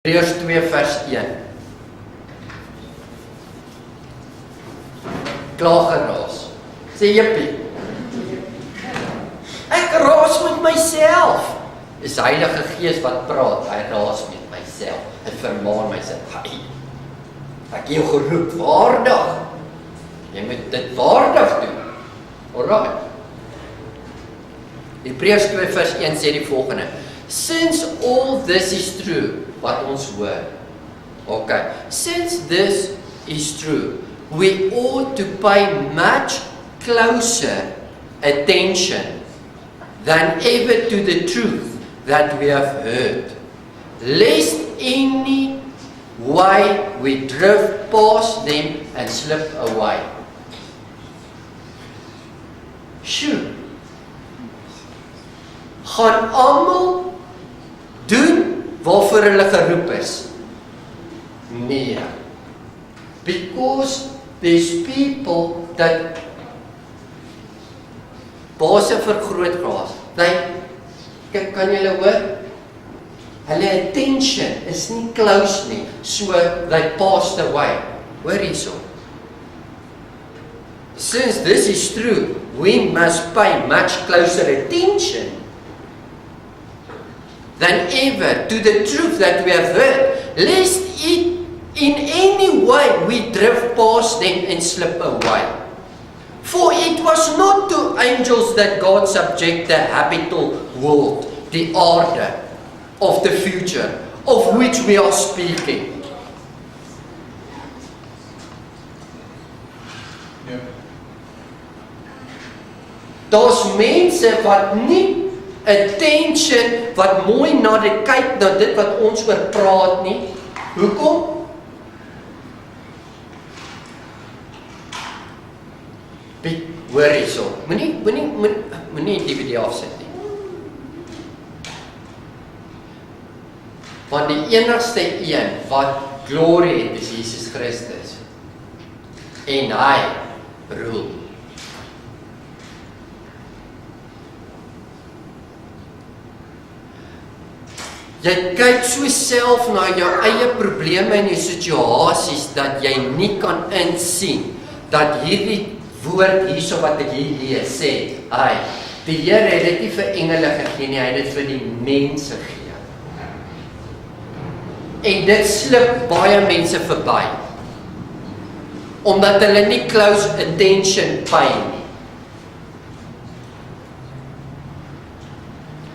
Hebreërs 2 vers 1. Klaar geraas. Sê jippie. Ek raas met myself. Dis die Heilige Gees wat praat. Hy raas met myself. Hy vermaan my sê, "Hey, ek het jou geroep waardig. Jy moet dit waardig doen." Alright. Hebreërs 2 vers 1 sê die volgende: Since all this is true, wat ons hoor. Okay. Since this is true, we ought to pay much closer attention than ever to the truth that we have heard, lest any way we drift past them and slip away. Sjoe. Gaan almal doen waarvoor hulle geroep is? Nee. Because there's people that baase vergrootglas. Kan julle hoor? Hulle attention is nie close nie, so they passed away. Hoor hierso. Since this is true, we must pay much closer attention than ever to the truth that we have heard, lest it in any way we drift past them and slip away. For it was not to angels that God subject the habitable world, the order of the future, of which we are speaking. Daar's mense wat nie attention, wat mooi na dit kyk, na dit wat ons oor praat nie. Hoekom? Hoor hierso. Moenie die video afsit nie. Want die enigste een wat glorie het is Jesus Christus. En hy rule. Jy kyk so self na jou eie probleme en jou situasies dat jy nie kan insien dat hierdie woord hierso wat ek hier lees sê, die Here het dit nie vir engele gegee nie, hy het dit vir die mense gegee. En dit slip baie mense verby. Omdat hulle nie close attention pay nie.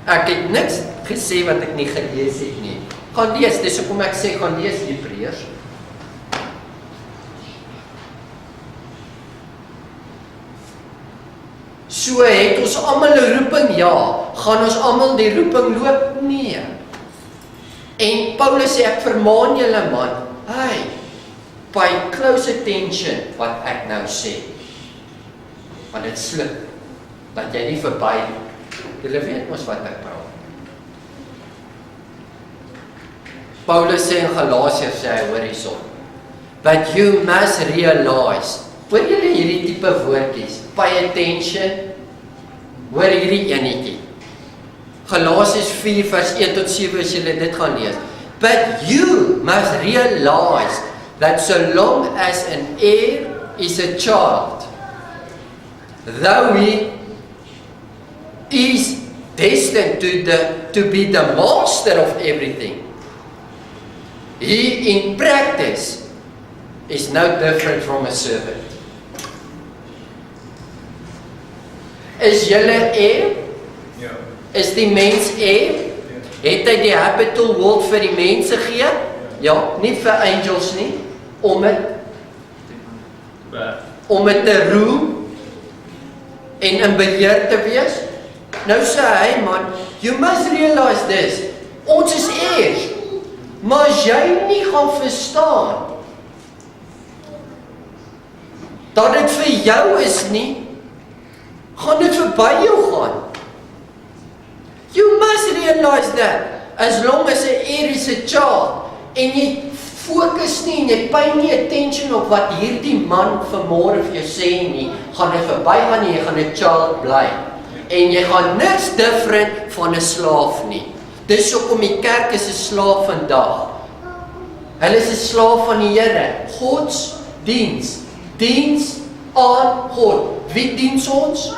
Ek het niks gesê wat ek nie gelees het nie. Gaan lees, dis hoekom ek sê gaan lees Hebreërs. So het ons almal 'n roeping, ja. Gaan ons almal die roeping loop? Nee. En Paulus sê ek vermaan julle man, pay close attention wat ek nou sê. Want dit slip dat jy nie verby. Julle weet mos wat ek praat. Paulus sê in Galasiërs sê hy, hoor hierso. But you must realize. Hoor julle hierdie tipe woordjies? Pay attention. Hoor hierdie enetjie. Galasiërs 4 vers 1 tot 7 as julle dit gaan lees. But you must realize that so long as an heir is a child, though he is destined to be the master of everything, he in practice is no different from a servant. Is julle heir? Ja. Is die mens heir? Ja. Het hy die habitable world vir die mense gegee? Ja, nie vir angels nie, om het te rule en in beheer te wees. Nou sê hy, man, you must realize this, ons is heirs, maar as jy nie gaan verstaan dat dit vir jou is nie, gaan dit verby jou gaan. You must realize that, as long as an heir is a child, en jy fokus nie, en jy pay nie attention op wat hierdie man vanmôre vir jou sê nie, gaan dit verby gaan nie, jy gaan 'n child bly. En jy gaan niks different van 'n slaaf nie. Dis hoekom die kerk is 'n slaaf vandag. Hulle is 'n slaaf van die Here. Godsdiens. Diens aan God. Wie diens ons?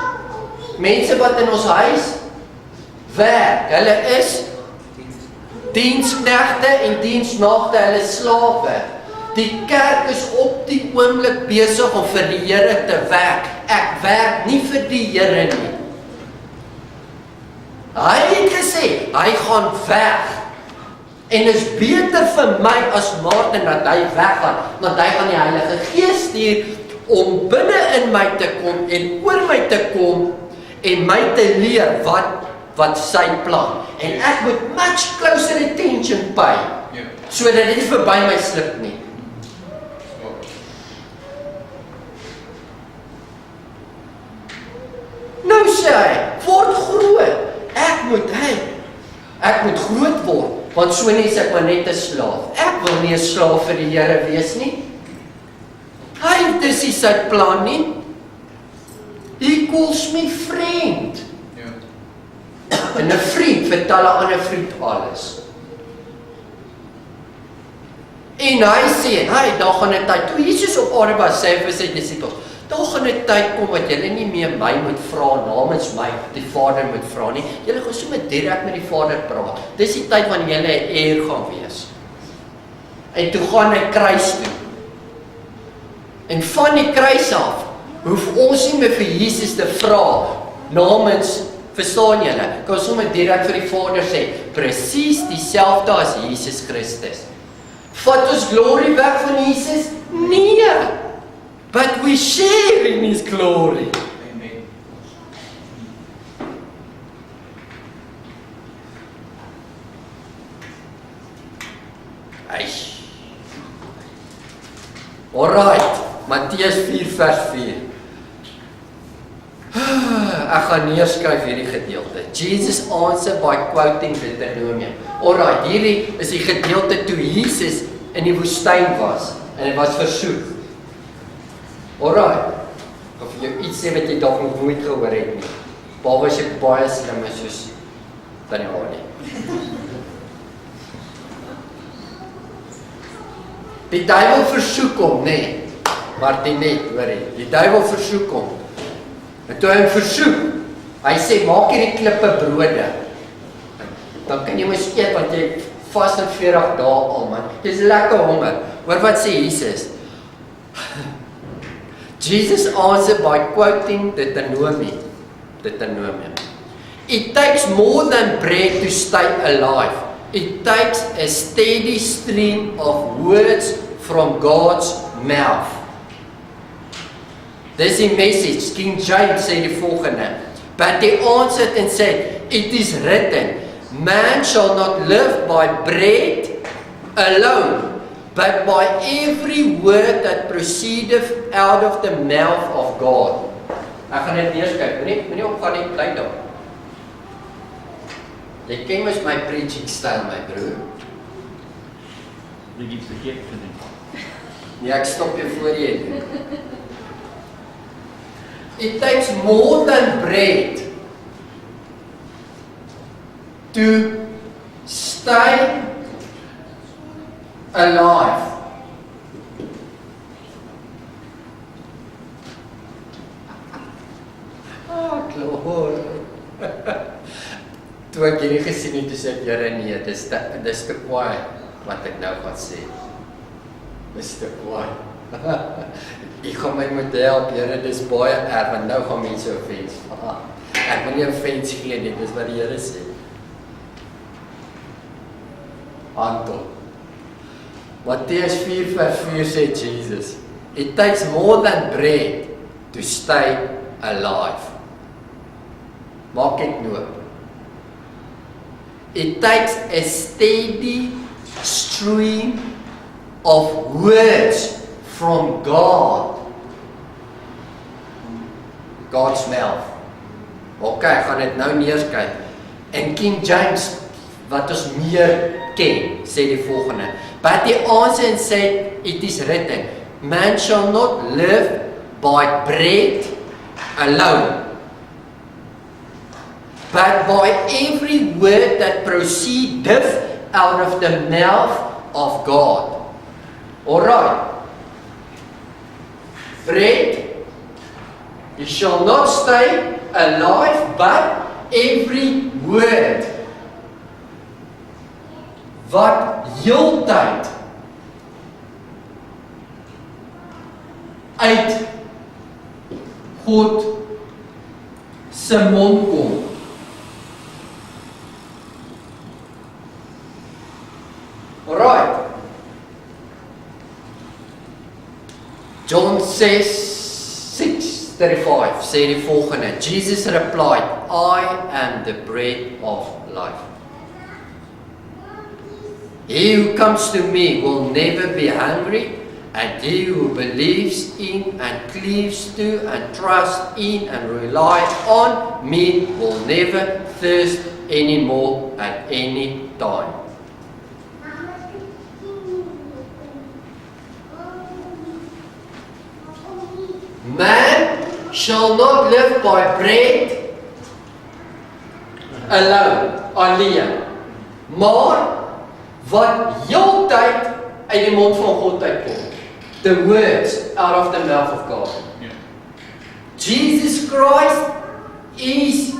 Mense wat in ons huis werk. Hulle is diensknegte en diensmaagde, hulle is slawe. Die kerk is op die oomblik besig om vir die Here te werk. Ek werk nie vir die Here nie. Hy het gesê, hy gaan weg. En is beter vir my as Martin dat hy weggaan, want hy gaan die Heilige Gees stuur om binne in my te kom en oor my te kom en my te leer wat sy plan. En ek moet much closer attention pay, sodat dit nie verby my slip nie. Nou sê hy, word groot. Ek moet groot word, want so nie is ek maar net 'n slaaf. Ek wil nie 'n slaaf vir die Here wees nie. Hy, dis nie sy plan nie. He calls me friend. En 'n vriend vertel 'n ander vriend alles. En hy sê, daar gaan 'n tyd, toe Jesus op aarde was, sê hy vir sy disippels, daar gaan 'n tyd kom wat julle nie meer my moet vra namens my, die Vader moet vra nie. Julle gaan sommer direk met die Vader praat. Dis die tyd wanneer julle 'n eer gaan wees. En toe gaan hy kruis toe. En van die kruis af hoef ons nie meer vir Jesus te vra namens, verstaan julle? Kan sommer direk vir die Vader sê, presies dieselfde as Jesus Christus. Vat ons glory weg van Jesus? Nee. But we share in His glory. Amen. Alright, Matteus 4 vers 4. Ek gaan neerskryf hierdie gedeelte. Jesus answered by quoting Deuteronomium. Alright, hierdie is die gedeelte toe Jesus in die woestyn was en hy was versoek. Alright, ek gaan vir jou iets sê wat jy dalk nog nooit gehoor het nie. Behalwe as jy baie slim is soos Tannie Hardy. Die duiwel versoek hom, nee, Martinet, hoor jy, die duiwel versoek hom. En toe hy hom versoek, hy sê, maak hierdie klippe brode. Dan kan jy mos eet, want jy vas in 40 dae al, man. Jy is lekker honger. Hoor wat sê Jesus? Jesus answered by quoting Deuteronomium. It takes more than bread to stay alive. It takes a steady stream of words from God's mouth. Dis die message. King James sê die volgende. But he answered and said, it is written, man shall not live by bread alone, but by every word that proceedeth out of the mouth of God. Ek gaan net neerskryf, moenie opgaan nie, bly daar. Jy ken mos my preaching style, my broer. Jy iets verkeerd gedoen. Nee, ek stop jou voor jy doen. It takes more than bread to stay alive. Glory. Toe ek hierdie gesien het, toe sê ek, Here, nee, dis te kwaai wat ek nou gaan sê. Dis te kwaai. Ek gaan my moet help, Here, dis baie erg, want nou gaan mense offens. Ek wil nie offens gee nie, dis wat die Here sê. Anton. Matteus 4 vers 4 sê Jesus, it takes more than bread to stay alive. Maak dit noop. It takes a steady stream of words from God's mouth. Ok, ek gaan dit nou neerskryf. En King James, wat ons meer ken, sê die volgende. But he answered and said, it is written, man shall not live by bread alone, but by every word that proceedeth out of the mouth of God. Alright. Bread, you shall not stay alive, but every word wat heeltyd uit God se mond kom. Alright. John 6:35 sê die volgende. Jesus replied, I am the bread of life. He who comes to me will never be hungry, and he who believes in and cleaves to and trusts in and relies on me will never thirst anymore at any time. Man shall not live by bread alone, alleen, maar wat heeltyd uit die mond van God uitkom. The words out of the mouth of God. Yeah. Jesus Christ is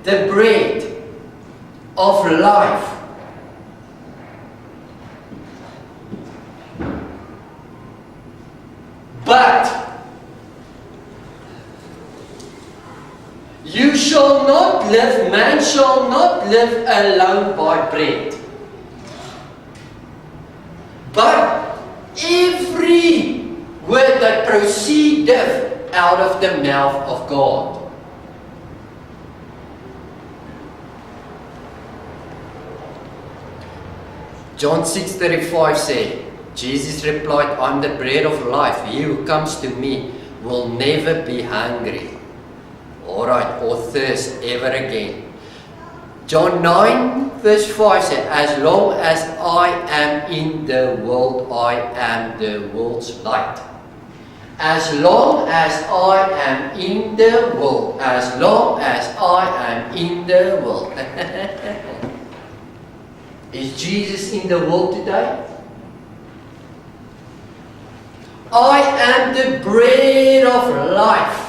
the bread of life. But you shall not live, man shall not live alone by bread. But every word that proceedeth out of the mouth of God. John 6:35 said, Jesus replied, I'm the bread of life. He who comes to me will never be hungry. Alright, or thirst ever again. John 9:5 said, as long as I am in the world, I am the world's light. As long as I am in the world, as long as I am in the world. Is Jesus in the world today? I am the bread of life.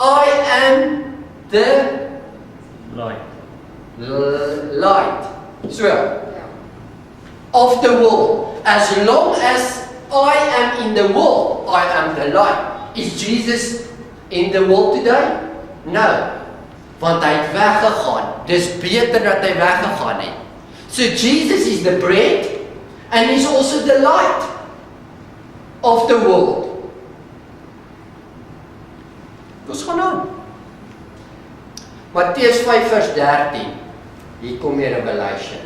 I am the light. So, of the world. As long as I am in the world, I am the light. Is Jesus in the world today? No. Want hy het weggegaan. Dis beter dat hy weggegaan het. So Jesus is the bread and he's also the light of the world. Ons gaan aan. Matteus 5:13. Hier kom hier 'n revelation.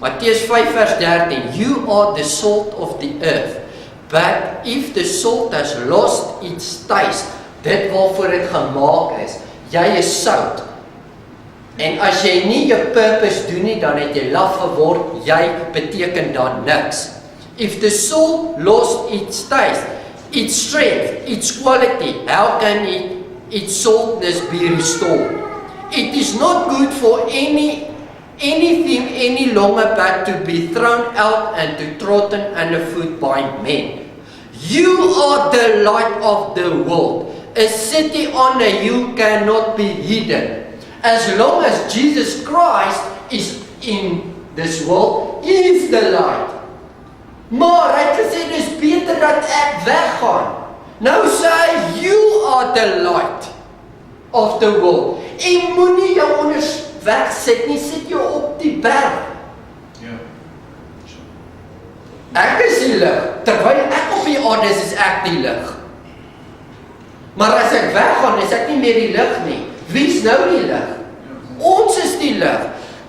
Matteus 5:13. You are the salt of the earth. But if the salt has lost its taste, dit waarvoor dit gemaak is, jy is sout. En as jy nie jou purpose doen nie, dan het jy laf geword, jy beteken dan niks. If the salt lost its taste, its strength, its quality, how can its saltness be restored? It is not good for anything any longer but to be thrown out and to trodden underfoot by men. You are the light of the world. A city on a hill cannot be hidden. As long as Jesus Christ is in this world, He is the light. Maar hy het gesê, dis beter dat ek weggaan. Nou sê hy, you are the light of the world. En moenie jou onder wegsit nie, sit jou op die berg. Ja. Ek is die lig, terwyl ek op die aarde is ek die lig. Maar as ek weggaan, is ek nie meer die lig nie. Wie is nou die lig? Ons is die lig.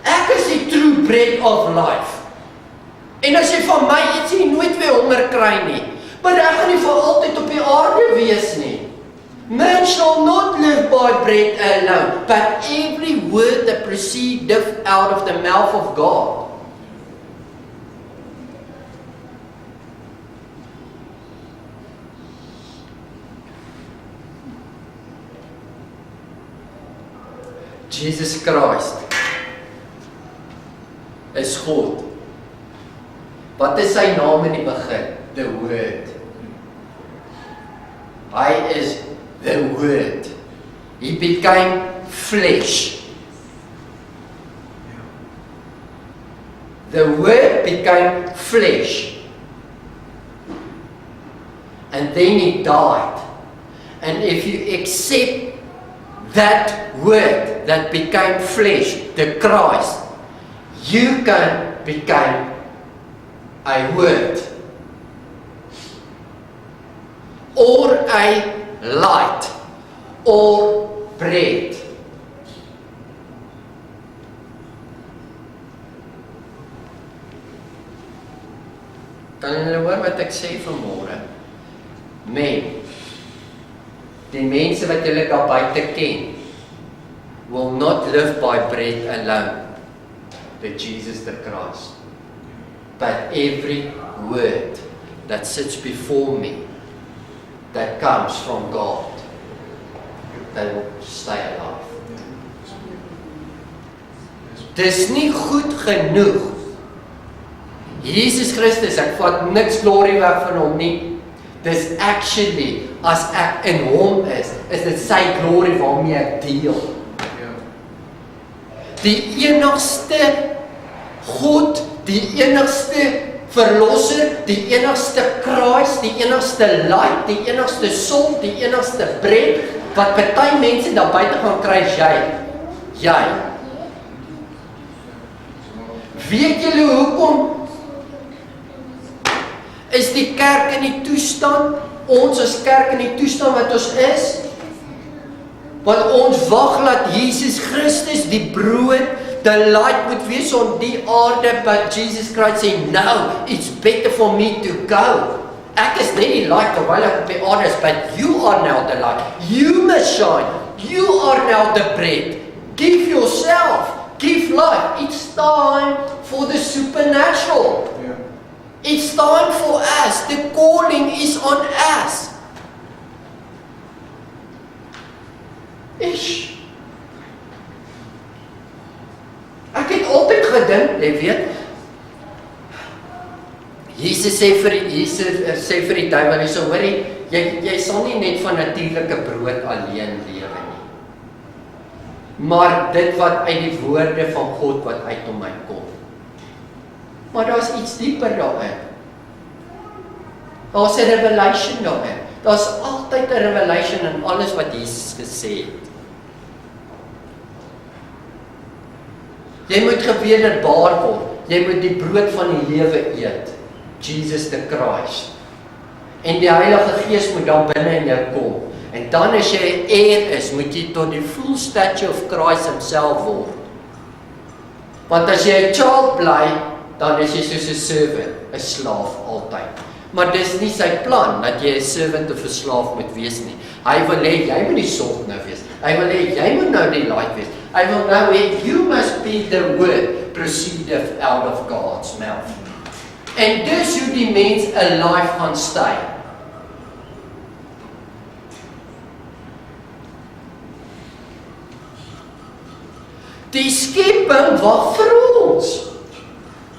Ek is die true bread of life. En as jy van my eet, jy nooit weer honger kry nie. Maar ek gaan nie vir altyd op die aarde wees nie. Man shall not live by bread alone, but every word that proceedeth out of the mouth of God. Jesus Christ is God. Wat is sy naam in die begin? The Word. Hy is the Word. He became flesh. The Word became flesh. And then He died. And if you accept that Word that became flesh, the Christ, you can become a Word. Or a light. Or bread. Kan julle hoor wat ek sê vanmôre? Men, die mense wat julle daar buite ken, will not live by bread alone, but Jesus the Christ. But every word that sits before me, that comes from God, they will stay alive. Dis nie goed genoeg. Jesus Christus, ek vat niks glorie weg van hom nie. Dis actually, as ek in hom is dit sy glorie waarmee ek deel. Die enigste God, die enigste verlosser, die enigste kruis, die enigste light, die enigste son, die enigste bread, wat party mense daar buite gaan kry, is jy. Weet julle hoekom is die kerk in die toestand, ons as kerk in die toestand wat ons is? Want ons wag dat Jesus Christus die brood, the light moet wees on die aarde, but Jesus Christ sê, no, it's better for me to go. Ek is net die light terwyl ek op die aarde is, but you are now the light. You must shine. You are now the bread. Give yourself. Give life. It's time for the supernatural. It's time for us. The calling is on us. Ish. Ek het altyd gedink, jy weet, Jesus sê vir die duiwel, hy sê, hoorie, jy sal nie net van natuurlike brood alleen lewe nie. Maar dit wat uit die woorde van God wat uit hom uitkom. Maar daar's iets dieper daarin. Daar's 'n revelation daarin. Daar's altyd 'n revelation in alles wat Jesus gesê het. Jy moet gewederbaar word. Jy moet die brood van die lewe eet. Jesus the Christ. En die Heilige Gees moet dan binne in jou kom. En dan as jy 'n heir is, moet jy tot die full stature of Christ himself word. Want as jy 'n child bly, dan is jy soos 'n servant, 'n slaaf altyd. Maar dis nie sy plan dat jy 'n servant of 'n slaaf moet wees nie. Hy wil hê jy moet die salt nou wees. Hy wil hê jy moet nou die light wees. Hy wil nou hê you must be the word proceedeth out of God's mouth. En dus hoe die mens alive gaan stay. Die skepping wag vir ons.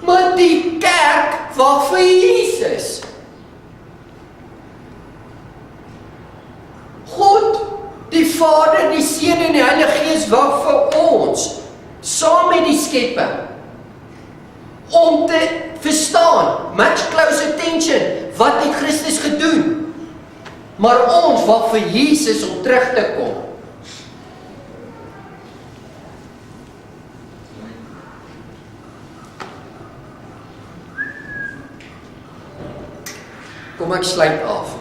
Maar die kerk wag vir Jesus. God, die Vader, die Seun en die Heilige Gees wag vir ons, saam met die skepping, om te verstaan, much close attention, wat het Christus gedoen? Maar ons wag vir Jesus om terug te kom. Kom ek sluit af.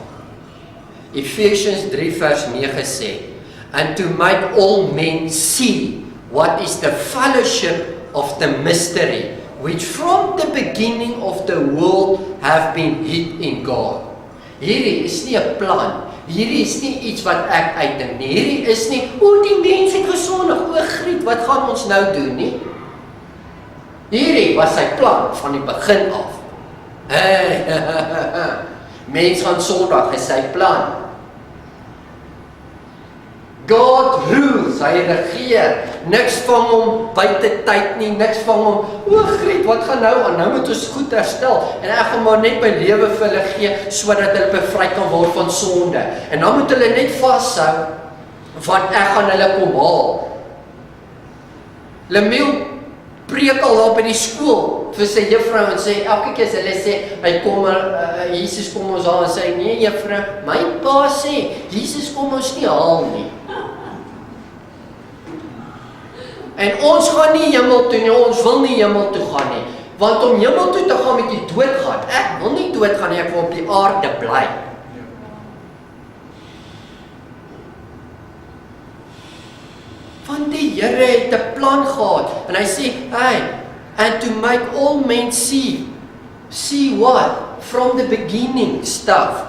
Ephesians 3 vers 9 sê, and to make all men see what is the fellowship of the mystery, which from the beginning of the world have been hid in God. Hierdie is nie 'n plan, hierdie is nie iets wat ek uitdink nie, hierdie is nie, die mens het gesondig, Griet, wat gaan ons nou doen nie? Hierdie was sy plan van die begin af. Mens gaan sondig, is sy plan. God rules, hy regeer. Niks vang hom buite tyd nie, niks vang hom, Griet, wat gaan nou aan? Nou moet ons goed herstel. En ek gaan maar net my lewe vir hulle gee, sodat hulle bevry kan word van sonde. En dan moet hulle net vashou, want ek gaan hulle kom haal. Lemiel preek al daar by die skool vir sy juffrou en sê, elke keer as hulle sê, hy kom, Jesus kom ons haal, en sê, nee juffrou, my pa sê, Jesus kom ons nie haal nie. En ons gaan nie hemel toe nie, ons wil nie hemel toe gaan nie, want om hemel toe te gaan met jy doodgaan, ek wil nie doodgaan nie, ek wil op die aarde bly. Want die Here het 'n plan gehad, en hy sê, hey, and to make all men see what? From the beginning stuff.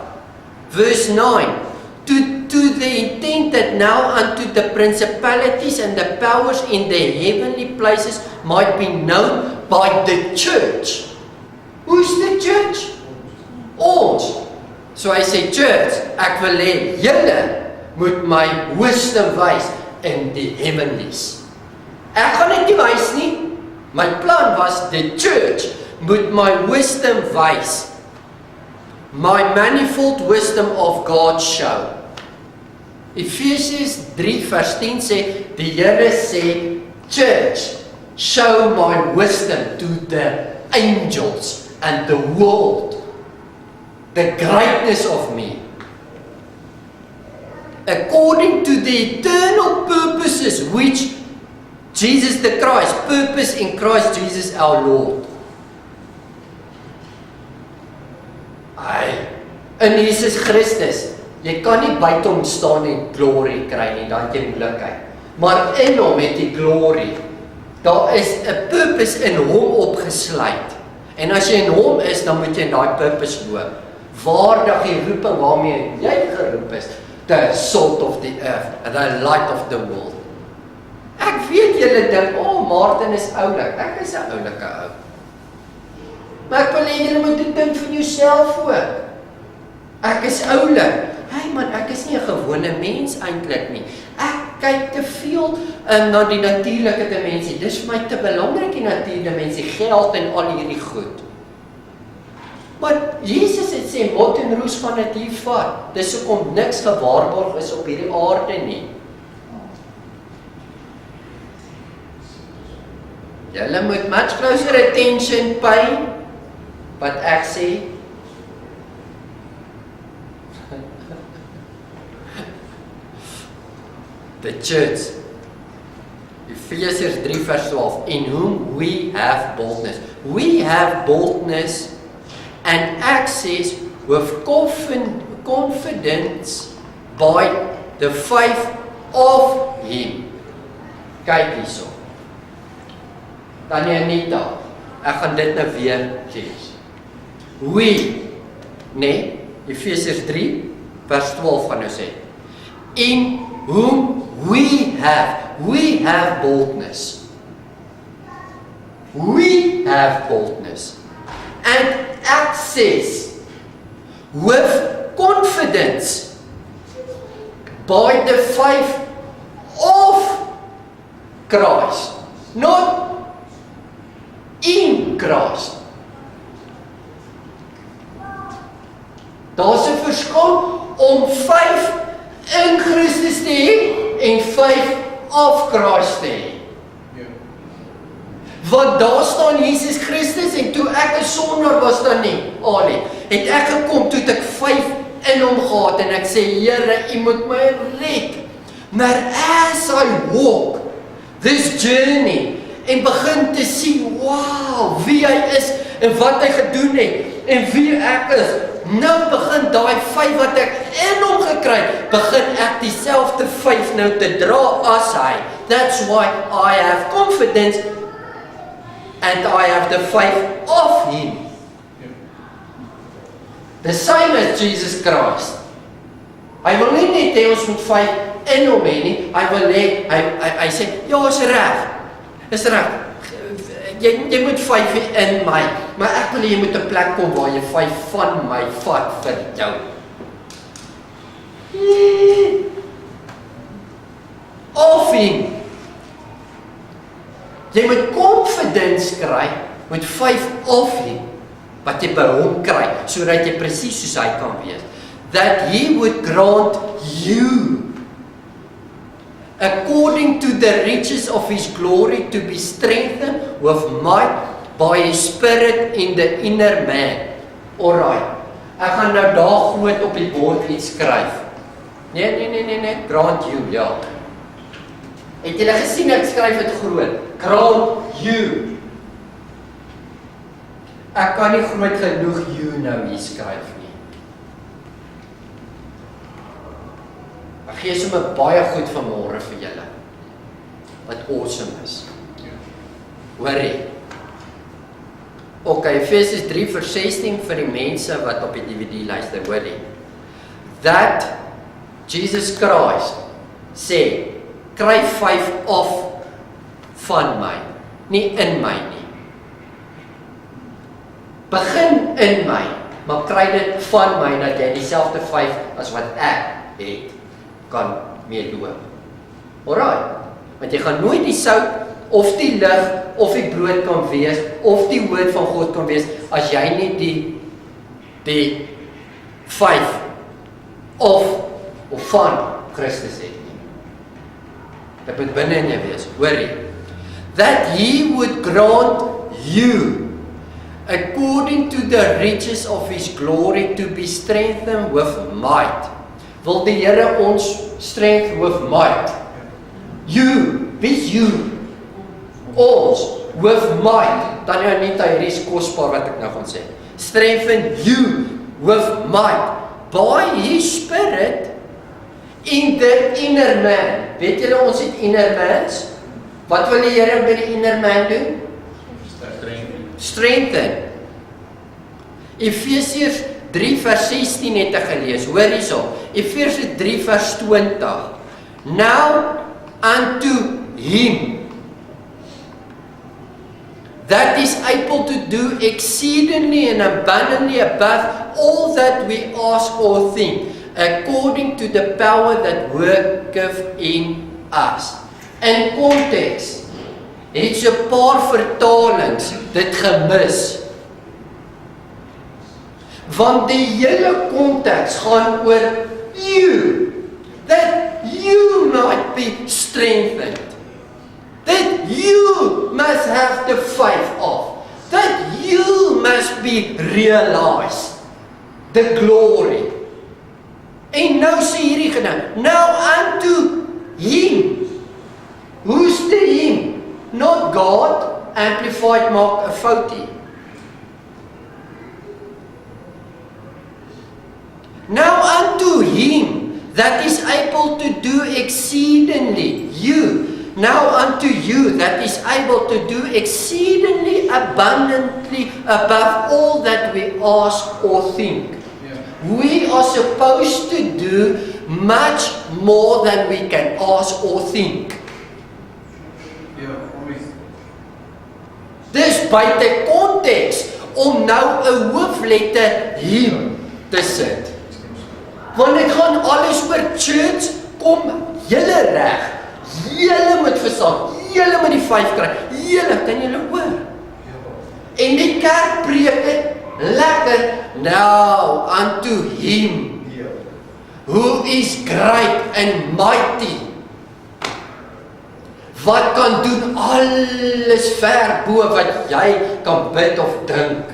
Verse 9, to the intent that now unto the principalities and the powers in the heavenly places might be known by the church. Who's the church? Ons. So hy sê, church, ek wil hê, julle moet my wisdom wys in die heavenlies. Ek gaan dit nie wys nie. My plan was, the church moet my wisdom wys. My manifold wisdom of God show. Ephesians 3 vers 10 sê, die Here sê, church, show my wisdom to the angels and the world, the greatness of me. According to the eternal purposes which Jesus the Christ, purpose in Christ Jesus our Lord. In Jesus Christus, jy kan nie buite hom staan en glory kry nie, dan jy moeilikheid. Maar in hom het jy glory. Daar is 'n purpose in hom opgesluit. En as jy in hom is, dan moet jy in daai purpose loop. Waardig die roeping waarmee jy geroep is, the salt of the earth, and the light of the world. Ek weet julle dink, Martin is oulik. Ek is 'n oulike ou. Maar ek wil hê julle moet dit dink van jouself ook. Ek is oulik. Hey man, ek is nie 'n gewone mens eintlik nie. Ek kyk te veel na die natuurlike dimensie. Dis vir my te belangrik, die natuurdimensie, geld en al hierdie goed. Maar Jesus het sê, mot en roes van dit hier vat. Dis hoekom niks gewaarborg is op hierdie aarde nie. Julle moet much closer attention pay, wat ek sê. The church, Ephesians 3 verse 12, in whom we have boldness. We have boldness and access with confidence by the faith of Him. Kyk hierso. Tannie Anita, ek gaan dit nou weer lees. We, Ephesians 3 vers 12 gaan nou sê. In whom we have boldness. We have boldness and access with confidence by the faith of Christ, not in Christ. Daar's 'n verskil om faith in Christus te hê en faith of Christ te hê. Want daar staan Jesus Christus en toe ek 'n sondaar was dan nie, Ali, het ek gekom toe ek faith in hom gehad en ek sê, Here, U moet my red. Maar as I walk this journey en begin te sien, wow, wie hy is en wat hy gedoen het en wie ek is, nou begin daai faith wat ek in hom gekry, begin ek dieselfde faith nou te dra as hy. That's why I have confidence and I have the faith of Him. The same as Jesus Christ. Hy wil nie net hê ons moet faith in hom hê nie, hy wil hê, hy sê, ja, is reg, jy moet faith in my, maar ek wil jy moet 'n plek kom waar jy faith van my vat vir jou. of him. Jy moet confidence kry met 5 of him, wat jy by hom kry, sodat jy presies soos hy kan wees. That he would grant you, according to the riches of his glory, to be strengthened with might by his spirit in the inner man. Alright, ek gaan nou daar groot op die bord iets skryf. Nee, grant you, ja. Het julle gesien ek skryf dit groot? Grant you. Ek kan nie groot genoeg you nou hier skryf nie. Ek gee sommer baie goed vanmôre vir julle. Wat awesome is. Hoorie. Okay, Efesiërs 3 vers 16 vir die mense wat op die DVD luister, hoorie. That Jesus Christ sê, kry 5 of van my, nie in my nie. Begin in my, maar kry dit van my, dat jy dieselfde 5 as wat ek het, kan meeloop. Alright, want jy gaan nooit die sout, of die lig, of die brood kan wees, of die woord van God kan wees, as jy nie die 5 of van Christus het nie. Dit moet binne in jou wees, hoorie. That he would grant you, according to the riches of his glory, to be strengthened with might. Wil die Here ons strength with might? You, wie you? Ons, with might. Dan jou nie, hier is kosbaar wat ek nou gaan sê. Strengthen you with might, by his spirit, in the inner man. Weet julle ons het inner mans? Wat wil die Here by die inner man doen? Strengthen. Efesiërs 3 vers 16 het ek gelees. Hoor hierso. Efesiërs 3 vers 20. Now unto him that is able to do exceedingly and abundantly above all that we ask or think, according to the power that worketh in us. In context, het so 'n paar vertalings dit gemis. Want die hele konteks gaan oor you, that you might be strengthened, that you must have the faith of, that you must be realized, the glory. En nou sê hierdie geding, now unto him. Who's the him? Not God, amplified maak 'n foutie. Now unto him that is able to do exceedingly, you. Now unto you that is able to do exceedingly abundantly above all that we ask or think. We are supposed to do much more than we can ask or think. Dis buite konteks om nou 'n hoofletter him te sit. Want dit gaan alles oor church, kom julle reg. Julle moet verstaan, julle moet die 5 kry. Julle, kan julle hoor? En die kerk preek dit lekker. Now unto him who is great and mighty, wat kan doen alles ver bo wat jy kan bid of dink.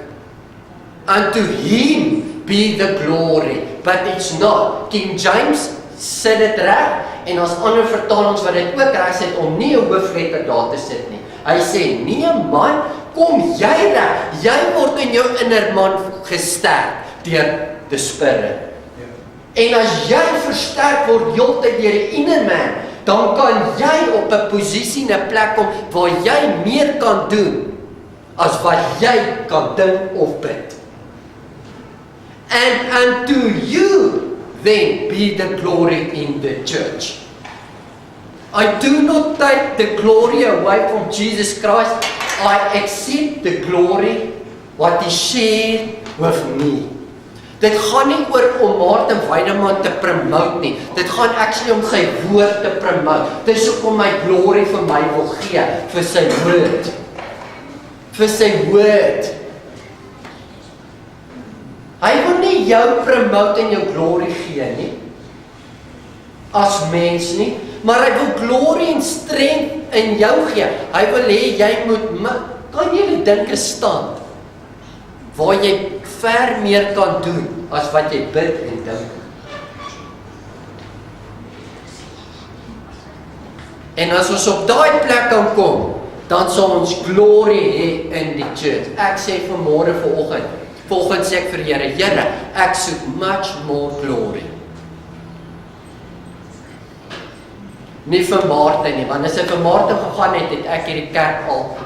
Unto him be the glory, but it's not. King James sê dit reg, en ons ander vertalings wat dit ook reg sê om nie 'n hoofletter daar te sit nie. Hy sê, nee man, kom jy reg, jy word in jou innerman gesterk deur die Spirit. En as jy versterk word heeltyd deur die inner man, dan kan jy op 'n posisie en 'n plek kom waar jy meer kan doen as wat jy kan dink of bid. And unto you then be the glory in the church. I do not take the glory away from Jesus Christ. I accept the glory what he shared with me. Dit gaan nie oor om Martin Weideman te promote nie. Dit gaan actually om sy woord te promote. Dis hoekom my glory vir my wil gee, vir sy woord. Vir sy woord. Hy wil nie jou promote en jou glory gee nie, as mens nie, maar hy wil glory en strength in jou gee. Hy wil hê jy moet, kan jy dink 'n stand, waar jy ver meer kan doen, as wat jy bid en dink. En as ons op daai plek kan kom, dan sal ons glory hê in die church. Ek sê vanmôre vanoggend sê ek vir die Here, Here, ek soek much more glory. Nie vir Martin nie, want as ek vir Martin gegaan het ek hierdie kerk al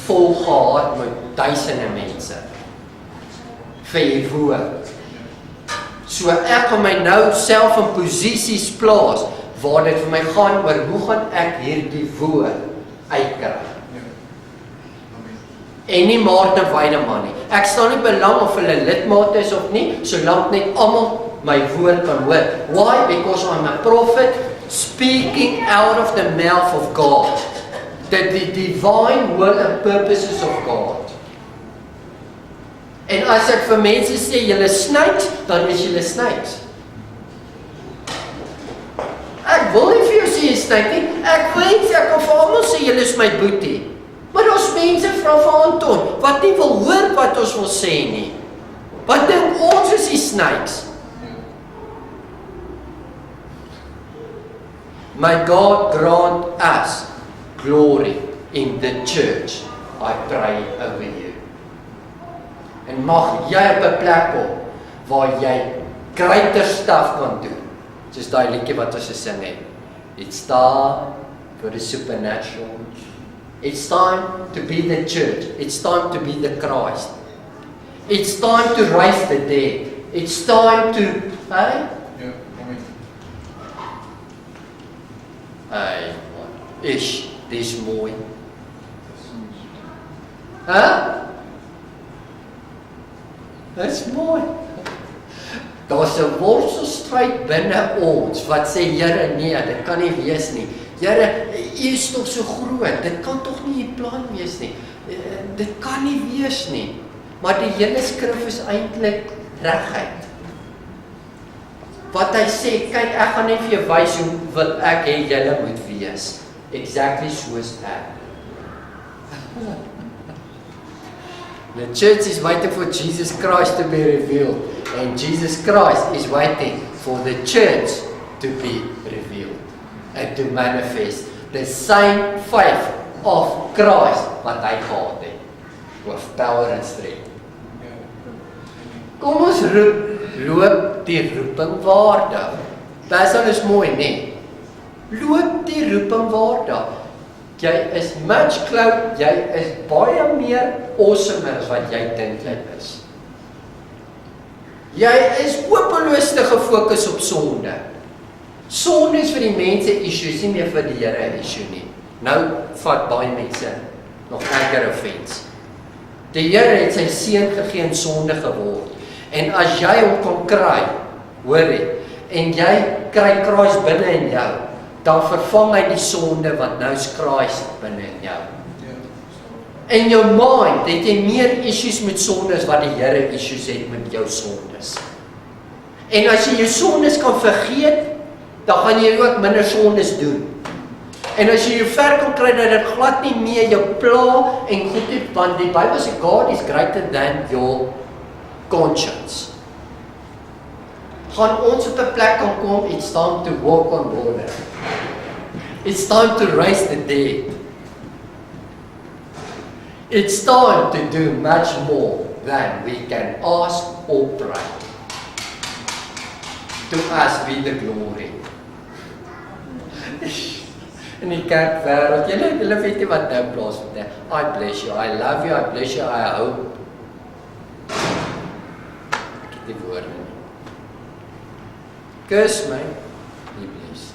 vol gehad met duisende mense. Vir die woord. So ek gaan my nou self in posisies plaas, waar dit vir my gaan oor, hoe gaan ek hierdie woord uitkry? En nie Martin Weideman nie. Ek staan nie belang of hulle lidmaat is of nie, solank net almal my woord kan hoor. Why? Because I'm a prophet speaking out of the mouth of God. The divine will and purposes of God. En as ek vir mense sê, julle snakes, dan is julle snakes. Ek wil nie vir jou sê jy snake nie, ek wens ek kan vir almal sê julle is my boetie. Maar ons mense vra vir Anton, wat nie wil hoor wat ons wil sê nie. Wat dink ons is die snakes? May God grant us glory in the church, I pray over you. En mag jy op 'n plek kom, waar jy greater stuff kan doen. Soos daai liedjie wat ons gesing het. It's time for the supernatural. It's time to be the church. It's time to be the Christ. It's time to raise the dead. It's time to, hey? Ja, amen. Hey, ish, dis mooi. Huh? Dis mooi. Daar's 'n worstelstryd binne ons wat sê, Here, nee, dit kan nie wees nie. Here, U is tog so groot, dit kan tog nie U plan wees nie. Dit kan nie wees nie. Maar die hele skrif is eintlik reguit. Wat hy sê, kyk, ek gaan net vir jou wys hoe wil ek hê julle moet wees. Exactly soos ek. The church is waiting for Jesus Christ to be revealed, and Jesus Christ is waiting for the church to be revealed and to manifest the same faith of Christ wat hy gehad het, with power and strength. Kom ons loop die roeping waardig. Dit is mooi, nee. Loop die roeping waardig. Jy is much cloud, jy is baie meer awesome as wat jy dink jy is. Jy is hopeloos te gefokus op sonde. Sonde is vir die mense issues, nie meer vir die Here issue nie. Nou vat baie mense nog erger offense. Die Here het sy seun gegee en sonde geword. En as jy hom kan kry, hoorie, en jy kry Christus binne in jou, dan vervang hy die sonde wat nou Christus binne in jou. In jou mind het jy meer issues met sondes wat die Here issues het met jou sondes. En as jy jou sondes kan vergeet, dan gaan jy ook minder sondes doen. En as jy jou ver kan kry dat dit glad nie meer jou pla en goed het, want die Bybel sê God is greater than your conscience. Gaan ons op 'n plek kan kom, it's time to walk on water. It's time to raise the dead. It's time to do much more than we can ask or pray. To us be the glory. In die kerkwêreld, julle weet nie wat nou plaasvind nie. I bless you, I love you, I bless you, I hope. Ek het die woorde nie. Kus my, be blessed.